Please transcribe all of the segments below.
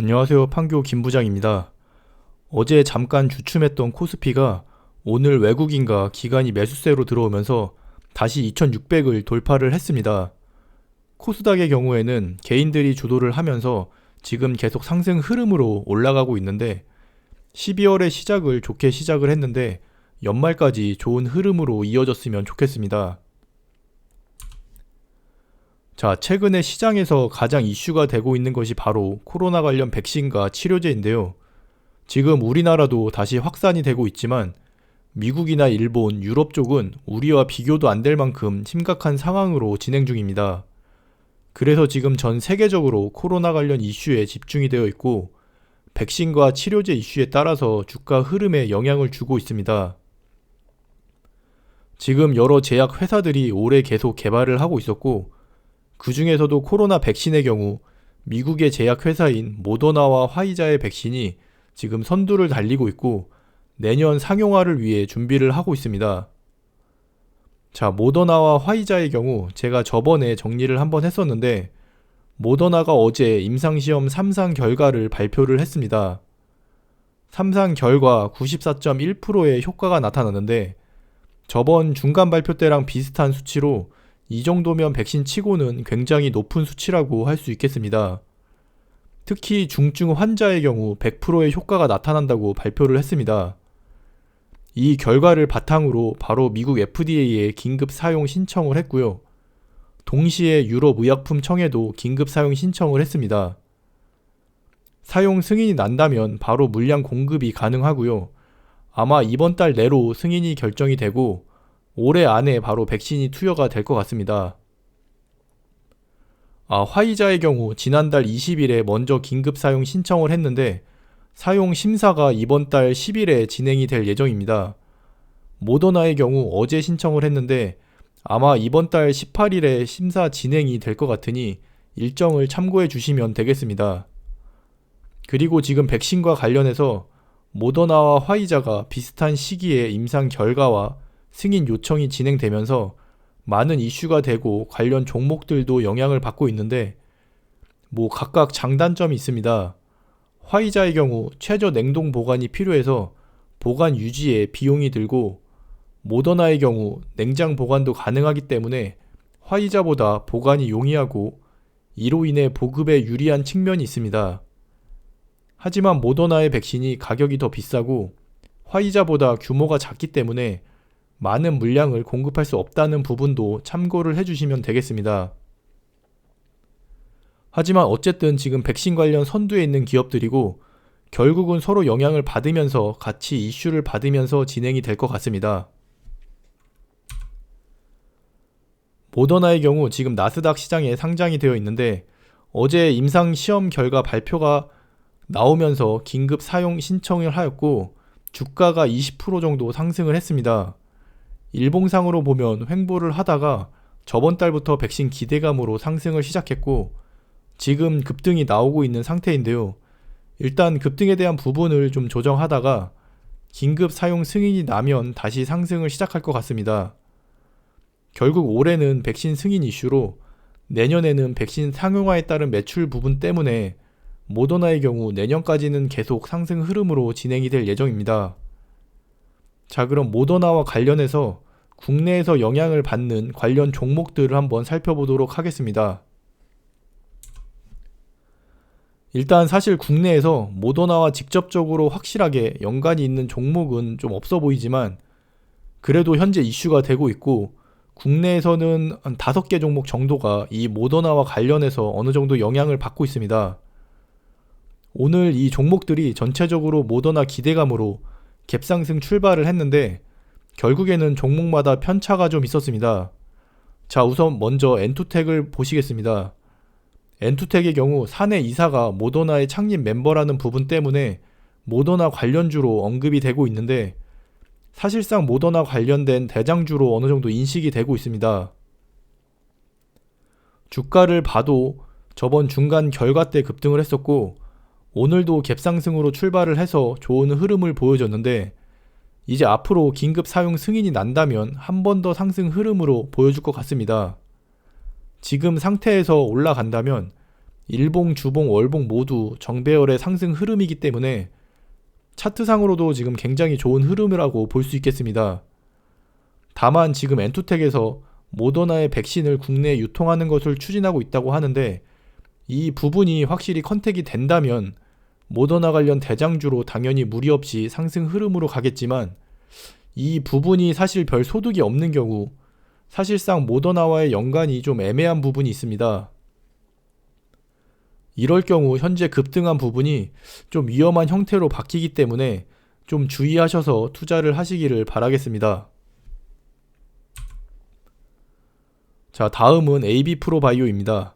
안녕하세요. 판교 김 부장입니다. 어제 잠깐 주춤했던 코스피가 오늘 외국인과 기관이 매수세로 들어오면서 다시 2600을 돌파를 했습니다. 코스닥의 경우에는 개인들이 주도를 하면서 지금 계속 상승 흐름으로 올라가고 있는데 12월의 시작을 좋게 시작을 했는데 연말까지 좋은 흐름으로 이어졌으면 좋겠습니다. 자, 최근에 시장에서 가장 이슈가 되고 있는 것이 바로 코로나 관련 백신과 치료제인데요. 지금 우리나라도 다시 확산이 되고 있지만 미국이나 일본, 유럽 쪽은 우리와 비교도 안 될 만큼 심각한 상황으로 진행 중입니다. 그래서 지금 전 세계적으로 코로나 관련 이슈에 집중이 되어 있고 백신과 치료제 이슈에 따라서 주가 흐름에 영향을 주고 있습니다. 지금 여러 제약 회사들이 올해 계속 개발을 하고 있었고 그 중에서도 코로나 백신의 경우 미국의 제약 회사인 모더나와 화이자의 백신이 지금 선두를 달리고 있고 내년 상용화를 위해 준비를 하고 있습니다. 자, 모더나와 화이자의 경우 제가 저번에 정리를 한번 했었는데 모더나가 어제 임상시험 3상 결과를 발표를 했습니다. 3상 결과 94.1%의 효과가 나타났는데 저번 중간 발표 때랑 비슷한 수치로 이 정도면 백신 치고는 굉장히 높은 수치라고 할 수 있겠습니다. 특히 중증 환자의 경우 100%의 효과가 나타난다고 발표를 했습니다. 이 결과를 바탕으로 바로 미국 FDA에 긴급 사용 신청을 했고요. 동시에 유럽의약품청에도 긴급 사용 신청을 했습니다. 사용 승인이 난다면 바로 물량 공급이 가능하고요. 아마 이번 달 내로 승인이 결정이 되고 올해 안에 바로 백신이 투여가 될 것 같습니다. 화이자의 경우 지난달 20일에 먼저 긴급 사용 신청을 했는데 사용 심사가 이번 달 10일에 진행이 될 예정입니다. 모더나의 경우 어제 신청을 했는데 아마 이번 달 18일에 심사 진행이 될 것 같으니 일정을 참고해 주시면 되겠습니다. 그리고 지금 백신과 관련해서 모더나와 화이자가 비슷한 시기에 임상 결과와 승인 요청이 진행되면서 많은 이슈가 되고 관련 종목들도 영향을 받고 있는데 각각 장단점이 있습니다. 화이자의 경우 최저 냉동 보관이 필요해서 보관 유지에 비용이 들고 모더나의 경우 냉장 보관도 가능하기 때문에 화이자보다 보관이 용이하고 이로 인해 보급에 유리한 측면이 있습니다. 하지만 모더나의 백신이 가격이 더 비싸고 화이자보다 규모가 작기 때문에 많은 물량을 공급할 수 없다는 부분도 참고를 해주시면 되겠습니다. 하지만 어쨌든 지금 백신 관련 선두에 있는 기업들이고 결국은 서로 영향을 받으면서 같이 이슈를 받으면서 진행이 될 것 같습니다. 모더나의 경우 지금 나스닥 시장에 상장이 되어 있는데 어제 임상 시험 결과 발표가 나오면서 긴급 사용 신청을 하였고 주가가 20% 정도 상승을 했습니다. 일봉상으로 보면 횡보를 하다가 저번 달부터 백신 기대감으로 상승을 시작했고 지금 급등이 나오고 있는 상태인데요. 일단 급등에 대한 부분을 좀 조정하다가 긴급 사용 승인이 나면 다시 상승을 시작할 것 같습니다. 결국 올해는 백신 승인 이슈로 내년에는 백신 상용화에 따른 매출 부분 때문에 모더나의 경우 내년까지는 계속 상승 흐름으로 진행이 될 예정입니다. 자, 그럼 모더나와 관련해서 국내에서 영향을 받는 관련 종목들을 한번 살펴보도록 하겠습니다. 일단 사실 국내에서 모더나와 직접적으로 확실하게 연관이 있는 종목은 좀 없어 보이지만 그래도 현재 이슈가 되고 있고 국내에서는 한 5개 종목 정도가 이 모더나와 관련해서 어느 정도 영향을 받고 있습니다. 오늘 이 종목들이 전체적으로 모더나 기대감으로 갭상승 출발을 했는데 결국에는 종목마다 편차가 좀 있었습니다. 자, 우선 먼저 엔투텍을 보시겠습니다. 엔투텍의 경우 사내 이사가 모더나의 창립 멤버라는 부분 때문에 모더나 관련주로 언급이 되고 있는데 사실상 모더나 관련된 대장주로 어느 정도 인식이 되고 있습니다. 주가를 봐도 저번 중간 결과 때 급등을 했었고 오늘도 갭상승으로 출발을 해서 좋은 흐름을 보여줬는데 이제 앞으로 긴급 사용 승인이 난다면 한 번 더 상승 흐름으로 보여줄 것 같습니다. 지금 상태에서 올라간다면 일봉, 주봉, 월봉 모두 정배열의 상승 흐름이기 때문에 차트상으로도 지금 굉장히 좋은 흐름이라고 볼 수 있겠습니다. 다만 지금 엔투텍에서 모더나의 백신을 국내에 유통하는 것을 추진하고 있다고 하는데, 이 부분이 확실히 컨택이 된다면 모더나 관련 대장주로 당연히 무리 없이 상승 흐름으로 가겠지만, 이 부분이 사실 별 소득이 없는 경우 사실상 모더나와의 연관이 좀 애매한 부분이 있습니다. 이럴 경우 현재 급등한 부분이 좀 위험한 형태로 바뀌기 때문에 좀 주의하셔서 투자를 하시기를 바라겠습니다. 자, 다음은 AB프로바이오입니다.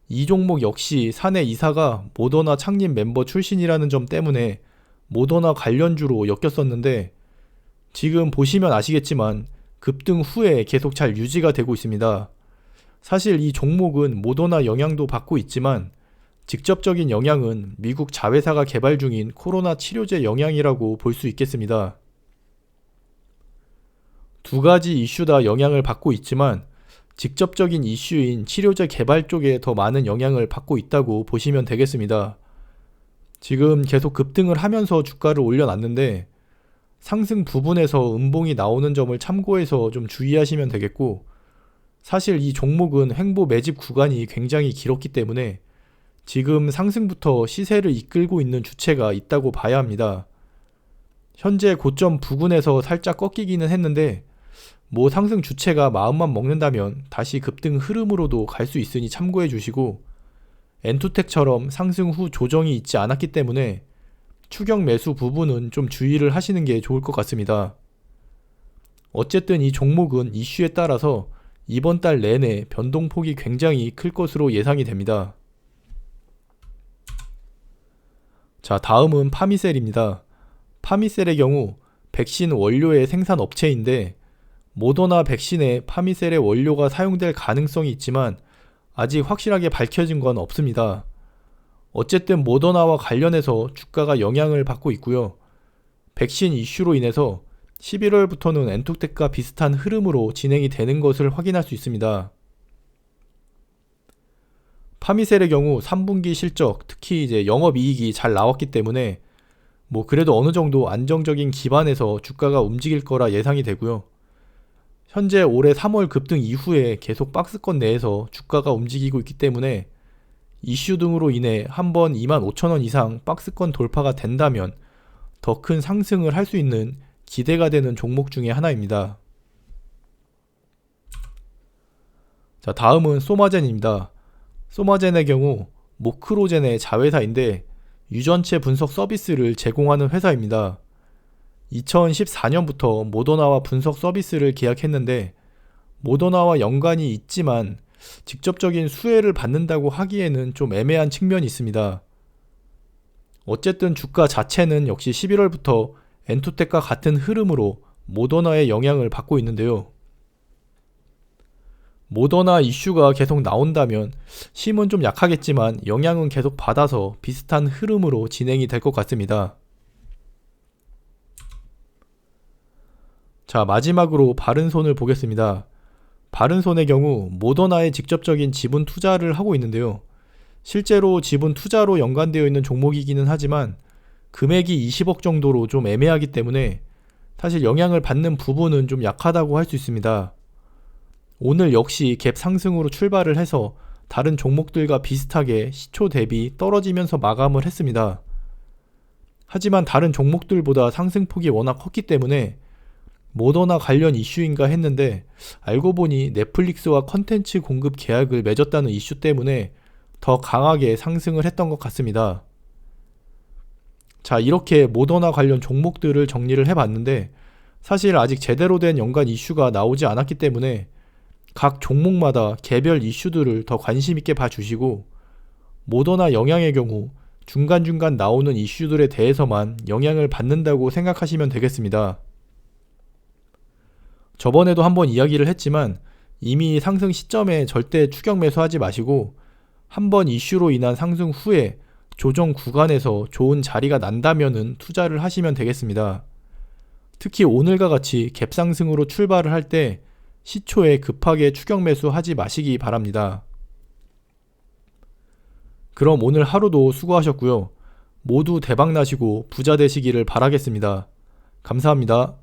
이 종목 역시 사내 이사가 모더나 창립 멤버 출신이라는 점 때문에 모더나 관련주로 엮였었는데, 지금 보시면 아시겠지만 급등 후에 계속 잘 유지가 되고 있습니다. 사실 이 종목은 모더나 영향도 받고 있지만 직접적인 영향은 미국 자회사가 개발 중인 코로나 치료제 영향이라고 볼 수 있겠습니다. 두 가지 이슈 다 영향을 받고 있지만 직접적인 이슈인 치료제 개발 쪽에 더 많은 영향을 받고 있다고 보시면 되겠습니다. 지금 계속 급등을 하면서 주가를 올려놨는데 상승 부분에서 음봉이 나오는 점을 참고해서 좀 주의하시면 되겠고, 사실 이 종목은 횡보 매집 구간이 굉장히 길었기 때문에 지금 상승부터 시세를 이끌고 있는 주체가 있다고 봐야 합니다. 현재 고점 부근에서 살짝 꺾이기는 했는데 상승 주체가 마음만 먹는다면 다시 급등 흐름으로도 갈 수 있으니 참고해 주시고, 엔투텍처럼 상승 후 조정이 있지 않았기 때문에 추격 매수 부분은 좀 주의를 하시는 게 좋을 것 같습니다. 어쨌든 이 종목은 이슈에 따라서 이번 달 내내 변동폭이 굉장히 클 것으로 예상이 됩니다. 자, 다음은 파미셀입니다. 파미셀의 경우 백신 원료의 생산 업체인데, 모더나 백신에 파미셀의 원료가 사용될 가능성이 있지만 아직 확실하게 밝혀진 건 없습니다. 어쨌든 모더나와 관련해서 주가가 영향을 받고 있고요. 백신 이슈로 인해서 11월부터는 엔투텍과 비슷한 흐름으로 진행이 되는 것을 확인할 수 있습니다. 파미셀의 경우 3분기 실적, 특히 이제 영업이익이 잘 나왔기 때문에 그래도 어느 정도 안정적인 기반에서 주가가 움직일 거라 예상이 되고요. 현재 올해 3월 급등 이후에 계속 박스권 내에서 주가가 움직이고 있기 때문에 이슈 등으로 인해 한번 25,000원 이상 박스권 돌파가 된다면 더 큰 상승을 할 수 있는 기대가 되는 종목 중에 하나입니다. 자, 다음은 소마젠입니다. 소마젠의 경우 모크로젠의 자회사인데 유전체 분석 서비스를 제공하는 회사입니다. 2014년부터 모더나와 분석 서비스를 계약했는데 모더나와 연관이 있지만 직접적인 수혜를 받는다고 하기에는 좀 애매한 측면이 있습니다. 어쨌든 주가 자체는 역시 11월부터 엔투텍과 같은 흐름으로 모더나의 영향을 받고 있는데요. 모더나 이슈가 계속 나온다면 힘은 좀 약하겠지만 영향은 계속 받아서 비슷한 흐름으로 진행이 될 것 같습니다. 자, 마지막으로 바른손을 보겠습니다. 바른손의 경우 모더나에 직접적인 지분 투자를 하고 있는데요. 실제로 지분 투자로 연관되어 있는 종목이기는 하지만 금액이 20억 정도로 좀 애매하기 때문에 사실 영향을 받는 부분은 좀 약하다고 할 수 있습니다. 오늘 역시 갭 상승으로 출발을 해서 다른 종목들과 비슷하게 시초 대비 떨어지면서 마감을 했습니다. 하지만 다른 종목들보다 상승폭이 워낙 컸기 때문에 모더나 관련 이슈인가 했는데 알고 보니 넷플릭스와 컨텐츠 공급 계약을 맺었다는 이슈 때문에 더 강하게 상승을 했던 것 같습니다. 자, 이렇게 모더나 관련 종목들을 정리를 해봤는데 사실 아직 제대로 된 연관 이슈가 나오지 않았기 때문에 각 종목마다 개별 이슈들을 더 관심 있게 봐주시고, 모더나 영향의 경우 중간중간 나오는 이슈들에 대해서만 영향을 받는다고 생각하시면 되겠습니다. 저번에도 한번 이야기를 했지만 이미 상승 시점에 절대 추격 매수하지 마시고 한번 이슈로 인한 상승 후에 조정 구간에서 좋은 자리가 난다면은 투자를 하시면 되겠습니다. 특히 오늘과 같이 갭상승으로 출발을 할 때 시초에 급하게 추격 매수하지 마시기 바랍니다. 그럼 오늘 하루도 수고하셨고요. 모두 대박 나시고 부자 되시기를 바라겠습니다. 감사합니다.